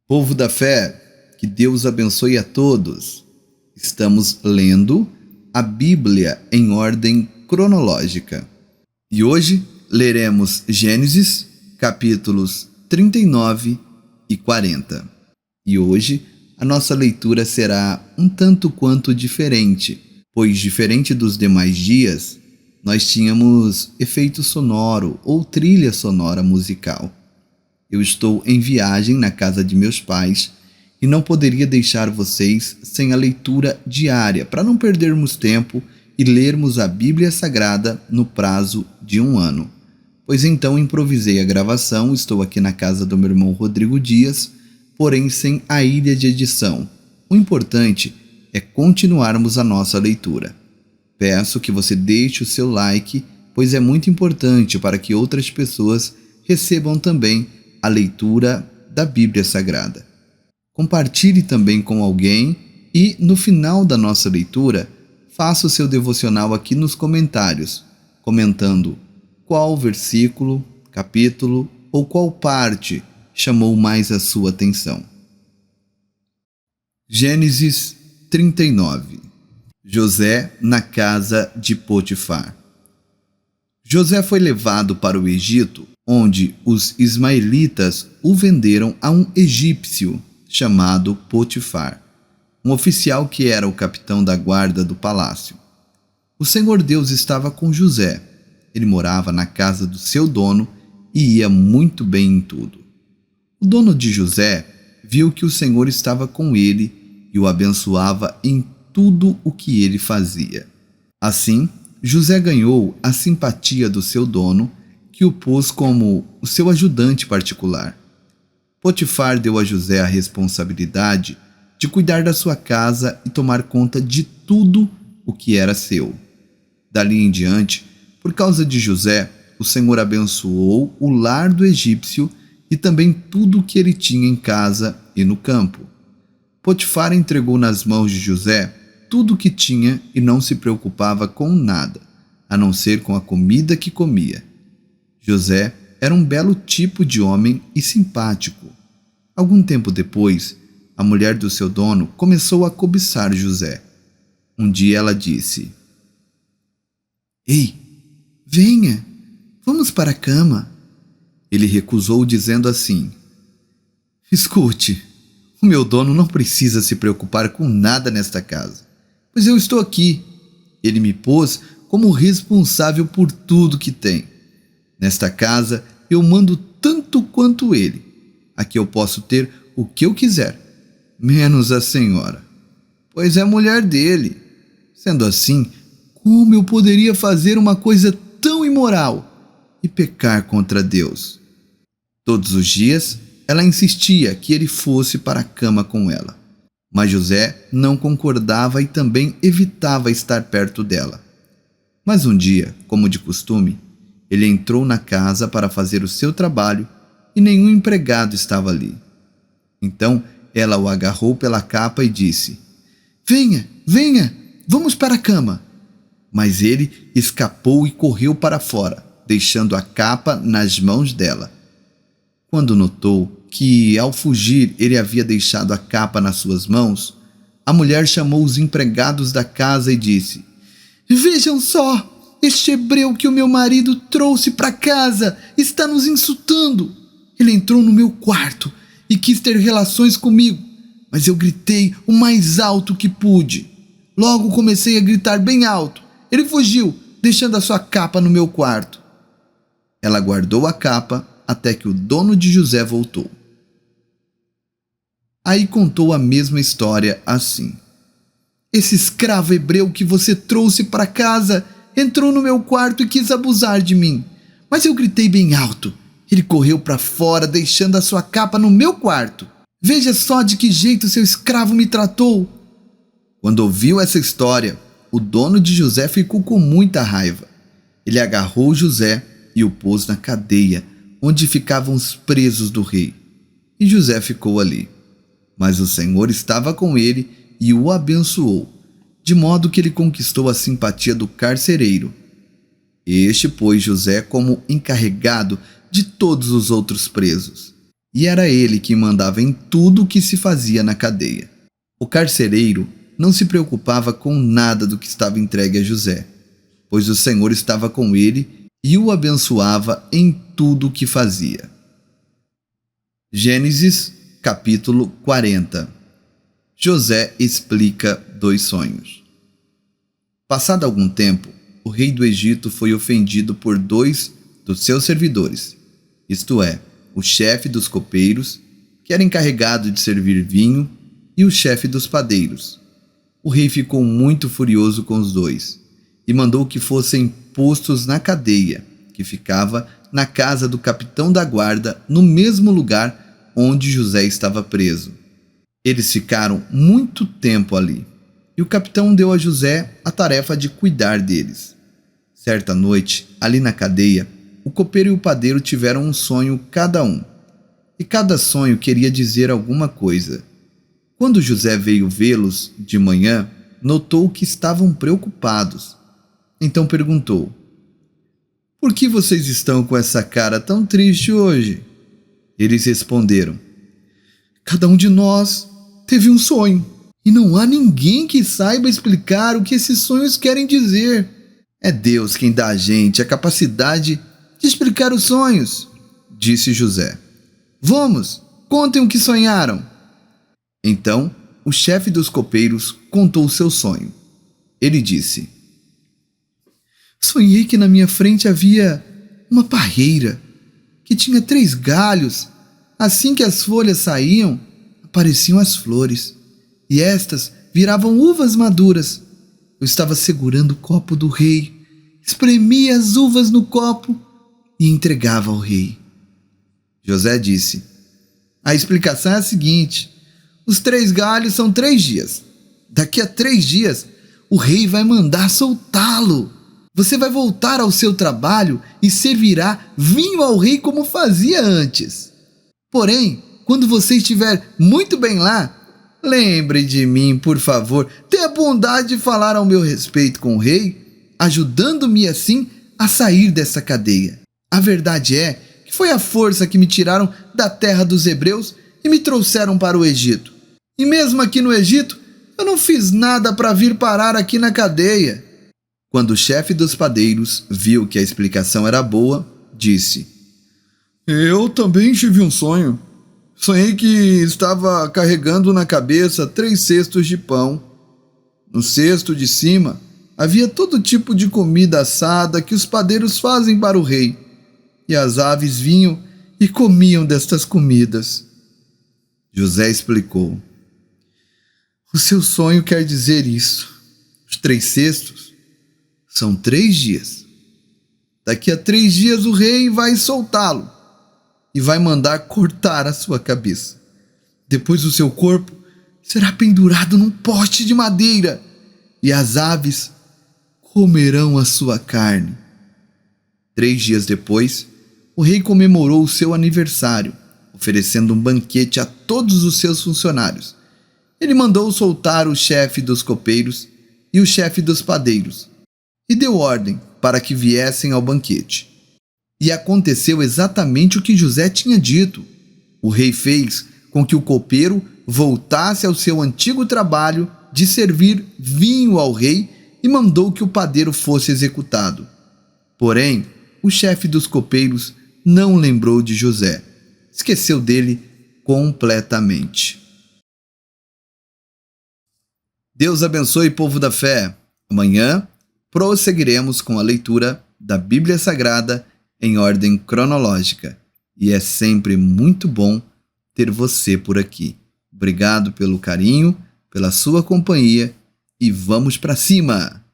Povo da fé, que Deus abençoe a todos. Estamos lendo a Bíblia em ordem cronológica. E hoje leremos Gênesis, capítulos 39 e 40. E hoje a nossa leitura será um tanto quanto diferente, pois diferente dos demais dias, nós tínhamos efeito sonoro ou trilha sonora musical. Eu estou em viagem na casa de meus pais e não poderia deixar vocês sem a leitura diária para não perdermos tempo e lermos a Bíblia Sagrada no prazo de 1 ano. Pois então improvisei a gravação, estou aqui na casa do meu irmão Rodrigo Dias, porém sem a ilha de edição. O importante é continuarmos a nossa leitura. Peço que você deixe o seu like, pois é muito importante para que outras pessoas recebam também a leitura da Bíblia Sagrada. Compartilhe também com alguém e, no final da nossa leitura, faça o seu devocional aqui nos comentários, comentando qual versículo, capítulo ou qual parte chamou mais a sua atenção. Gênesis 39. José na casa de Potifar. José foi levado para o Egito, onde os ismaelitas o venderam a um egípcio chamado Potifar, um oficial que era o capitão da guarda do palácio. O Senhor Deus estava com José. Ele morava na casa do seu dono e ia muito bem em tudo. O dono de José viu que o Senhor estava com ele e o abençoava em tudo o que ele fazia. Assim, José ganhou a simpatia do seu dono, que o pôs como o seu ajudante particular. Potifar deu a José a responsabilidade de cuidar da sua casa e tomar conta de tudo o que era seu. Dali em diante, por causa de José, o Senhor abençoou o lar do egípcio e também tudo o que ele tinha em casa e no campo. Potifar entregou nas mãos de José tudo o que tinha e não se preocupava com nada, a não ser com a comida que comia. José era um belo tipo de homem e simpático. Algum tempo depois, a mulher do seu dono começou a cobiçar José. Um dia ela disse: "Ei, venha, vamos para a cama." Ele recusou, dizendo assim: "Escute, o meu dono não precisa se preocupar com nada nesta casa, pois eu estou aqui. Ele me pôs como responsável por tudo que tem. Nesta casa eu mando tanto quanto ele. Aqui eu posso ter o que eu quiser, menos a senhora, pois é a mulher dele. Sendo assim, como eu poderia fazer uma coisa tão imoral e pecar contra Deus?" Todos os dias ela insistia que ele fosse para a cama com ela, mas José não concordava e também evitava estar perto dela. Mas um dia, como de costume, ele entrou na casa para fazer o seu trabalho e nenhum empregado estava ali. Então ela o agarrou pela capa e disse: "Venha, venha, vamos para a cama." Mas ele escapou e correu para fora, deixando a capa nas mãos dela. Quando notou que, ao fugir, ele havia deixado a capa nas suas mãos, a mulher chamou os empregados da casa e disse: "Vejam só! Este hebreu que o meu marido trouxe para casa está nos insultando. Ele entrou no meu quarto e quis ter relações comigo, mas eu gritei o mais alto que pude. Logo comecei a gritar bem alto. Ele fugiu, deixando a sua capa no meu quarto." Ela guardou a capa até que o dono de José voltou. Aí contou a mesma história assim: "Esse escravo hebreu que você trouxe para casa entrou no meu quarto e quis abusar de mim, mas eu gritei bem alto. Ele correu para fora, deixando a sua capa no meu quarto. Veja só de que jeito seu escravo me tratou." Quando ouviu essa história, o dono de José ficou com muita raiva. Ele agarrou José e o pôs na cadeia, onde ficavam os presos do rei. E José ficou ali. Mas o Senhor estava com ele e o abençoou, de modo que ele conquistou a simpatia do carcereiro. Este pôs José como encarregado de todos os outros presos. e era ele que mandava em tudo o que se fazia na cadeia. O carcereiro não se preocupava com nada do que estava entregue a José, pois o Senhor estava com ele e o abençoava em tudo o que fazia. Gênesis, capítulo 40. José explica 2 sonhos. Passado algum tempo, o rei do Egito foi ofendido por 2 dos seus servidores, isto é, o chefe dos copeiros, que era encarregado de servir vinho, e o chefe dos padeiros. O rei ficou muito furioso com os 2 e mandou que fossem postos na cadeia, que ficava na casa do capitão da guarda, no mesmo lugar onde José estava preso. Eles ficaram muito tempo ali, e o capitão deu a José a tarefa de cuidar deles. Certa noite, ali na cadeia, o copeiro e o padeiro tiveram um sonho cada um, e cada sonho queria dizer alguma coisa. Quando José veio vê-los de manhã, notou que estavam preocupados. Então perguntou: "Por que vocês estão com essa cara tão triste hoje?" Eles responderam: "Cada um de nós teve um sonho, e não há ninguém que saiba explicar o que esses sonhos querem dizer. É Deus quem dá a gente a capacidade de explicar os sonhos", disse José. "Vamos, contem o que sonharam." Então, o chefe dos copeiros contou o seu sonho. Ele disse: "Sonhei que na minha frente havia uma parreira que tinha 3 galhos. Assim que as folhas saíam, apareciam as flores, e estas viravam uvas maduras. Eu estava segurando o copo do rei, espremia as uvas no copo e entregava ao rei." José disse: "A explicação é a seguinte: os 3 galhos são 3 dias. Daqui a 3 dias, o rei vai mandar soltá-lo. Você vai voltar ao seu trabalho e servirá vinho ao rei como fazia antes. Porém, quando você estiver muito bem lá, lembre de mim, por favor. Tenha a bondade de falar ao meu respeito com o rei, ajudando-me assim a sair dessa cadeia. A verdade é que foi a força que me tiraram da terra dos hebreus e me trouxeram para o Egito. E mesmo aqui no Egito, eu não fiz nada para vir parar aqui na cadeia." Quando o chefe dos padeiros viu que a explicação era boa, disse: "Eu também tive um sonho. Sonhei que estava carregando na cabeça 3 cestos de pão. No cesto de cima havia todo tipo de comida assada que os padeiros fazem para o rei, e as aves vinham e comiam destas comidas." José explicou: "O seu sonho quer dizer isso. Os 3 cestos são 3 dias. Daqui a 3 dias o rei vai soltá-lo e vai mandar cortar a sua cabeça. Depois o seu corpo será pendurado num poste de madeira e as aves comerão a sua carne." 3 dias depois, o rei comemorou o seu aniversário, oferecendo um banquete a todos os seus funcionários. Ele mandou soltar o chefe dos copeiros e o chefe dos padeiros, e deu ordem para que viessem ao banquete. E aconteceu exatamente o que José tinha dito. O rei fez com que o copeiro voltasse ao seu antigo trabalho de servir vinho ao rei e mandou que o padeiro fosse executado. Porém, o chefe dos copeiros não lembrou de José. Esqueceu dele completamente. Deus abençoe, povo da fé. Amanhã prosseguiremos com a leitura da Bíblia Sagrada em ordem cronológica. E é sempre muito bom ter você por aqui. Obrigado pelo carinho, pela sua companhia e vamos para cima!